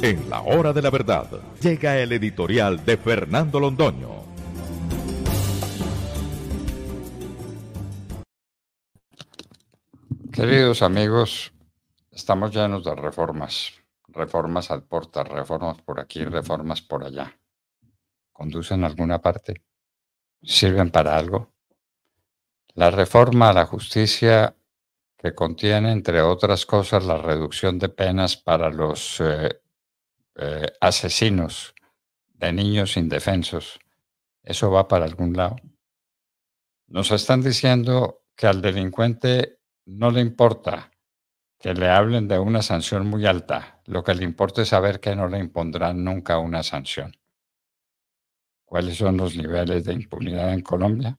En la hora de la verdad, llega el editorial de Fernando Londoño. Queridos amigos, estamos llenos de reformas. Reformas al porta, reformas por aquí, reformas por allá. ¿Conducen a alguna parte? ¿Sirven para algo? La reforma a la justicia, que contiene, entre otras cosas, la reducción de penas para los asesinos de niños indefensos, ¿eso va para algún lado? Nos están diciendo que al delincuente no le importa que le hablen de una sanción muy alta. Lo que le importa es saber que no le impondrán nunca una sanción. ¿Cuáles son los niveles de impunidad en Colombia?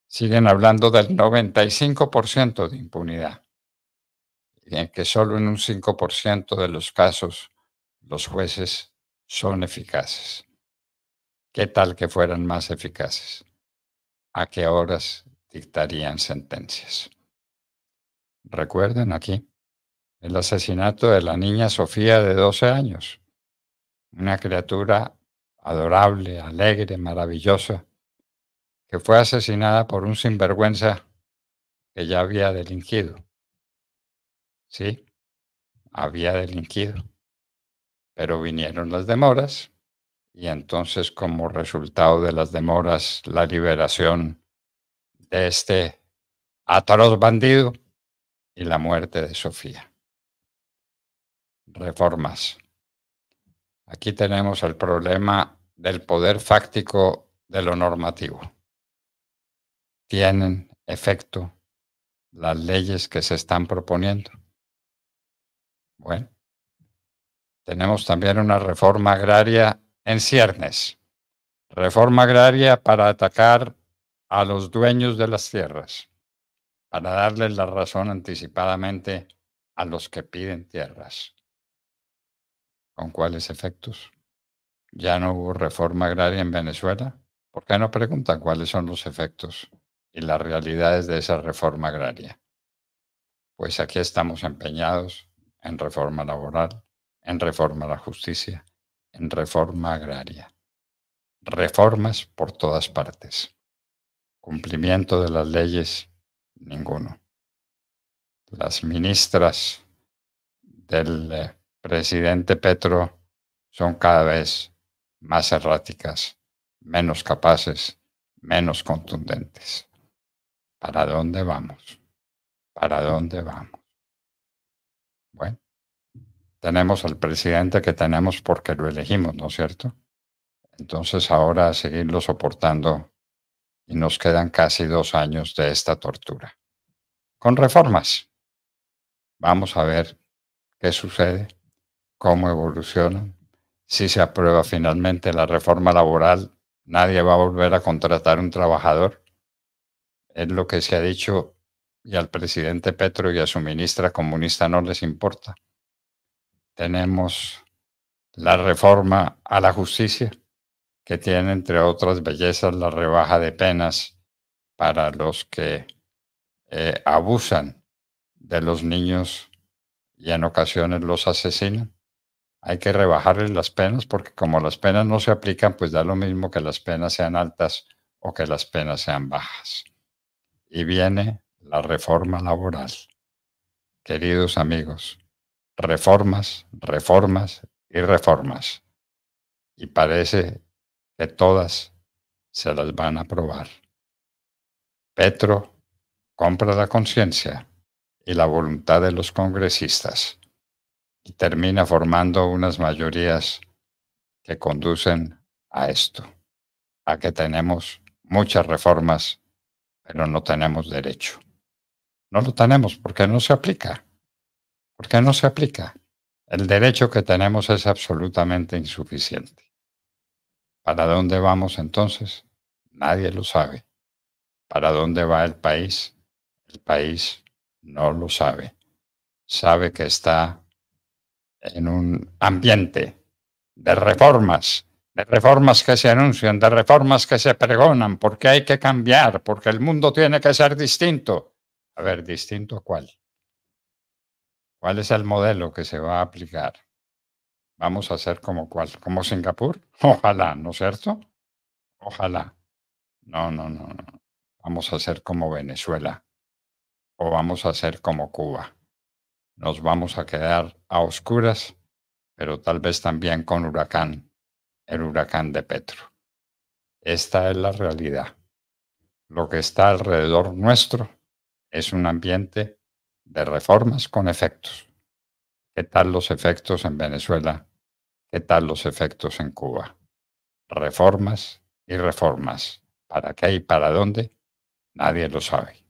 Siguen hablando del 95% de impunidad, y en que solo en un 5% de los casos los jueces son eficaces. ¿Qué tal que fueran más eficaces? ¿A qué horas dictarían sentencias? Recuerden aquí el asesinato de la niña Sofía de 12 años, una criatura adorable, alegre, maravillosa, que fue asesinada por un sinvergüenza que ya había delinquido. Sí, había delinquido, pero vinieron las demoras y entonces, como resultado de las demoras, la liberación de este atroz bandido y la muerte de Sofía. Reformas. Aquí tenemos el problema del poder fáctico de lo normativo. ¿Tienen efecto las leyes que se están proponiendo? Bueno, tenemos también una reforma agraria en ciernes. Reforma agraria para atacar a los dueños de las tierras, para darles la razón anticipadamente a los que piden tierras. ¿Con cuáles efectos? ¿Ya no hubo reforma agraria en Venezuela? ¿Por qué no preguntan cuáles son los efectos y las realidades de esa reforma agraria? Pues aquí estamos empeñados en reforma laboral, en reforma a la justicia, en reforma agraria. Reformas por todas partes. Cumplimiento de las leyes, ninguno. Las ministras del presidente Petro son cada vez más erráticas, menos capaces, menos contundentes. ¿Para dónde vamos? ¿Para dónde vamos? Bueno, tenemos al presidente que tenemos porque lo elegimos, ¿no es cierto? Entonces ahora a seguirlo soportando y nos quedan casi 2 años de esta tortura. Con reformas. Vamos a ver qué sucede, cómo evolucionan. Si se aprueba finalmente la reforma laboral, nadie va a volver a contratar un trabajador. Es lo que se ha dicho y al presidente Petro y a su ministra comunista no les importa. Tenemos la reforma a la justicia, que tiene, entre otras bellezas, la rebaja de penas para los que abusan de los niños y en ocasiones los asesinan. Hay que rebajarles las penas porque como las penas no se aplican, pues da lo mismo que las penas sean altas o que las penas sean bajas. Y viene la reforma laboral. Queridos amigos, reformas, reformas y reformas. Y parece que todas se las van a aprobar. Petro compra la conciencia y la voluntad de los congresistas y termina formando unas mayorías que conducen a esto, a que tenemos muchas reformas, pero no tenemos derecho. No lo tenemos porque no se aplica. ¿Por qué no se aplica? El derecho que tenemos es absolutamente insuficiente. ¿Para dónde vamos entonces? Nadie lo sabe. ¿Para dónde va el país? El país no lo sabe. Sabe que está en un ambiente de reformas que se anuncian, de reformas que se pregonan, porque hay que cambiar, porque el mundo tiene que ser distinto. A ver, ¿distinto a cuál? ¿Cuál es el modelo que se va a aplicar? Vamos a hacer como cuál, como Singapur. Ojalá, ¿no es cierto? Ojalá. No, no, no, no. Vamos a hacer como Venezuela o vamos a hacer como Cuba. Nos vamos a quedar a oscuras, pero tal vez también con huracán, el huracán de Petro. Esta es la realidad. Lo que está alrededor nuestro es un ambiente de reformas con efectos. ¿Qué tal los efectos en Venezuela? ¿Qué tal los efectos en Cuba? Reformas y reformas. ¿Para qué y para dónde? Nadie lo sabe.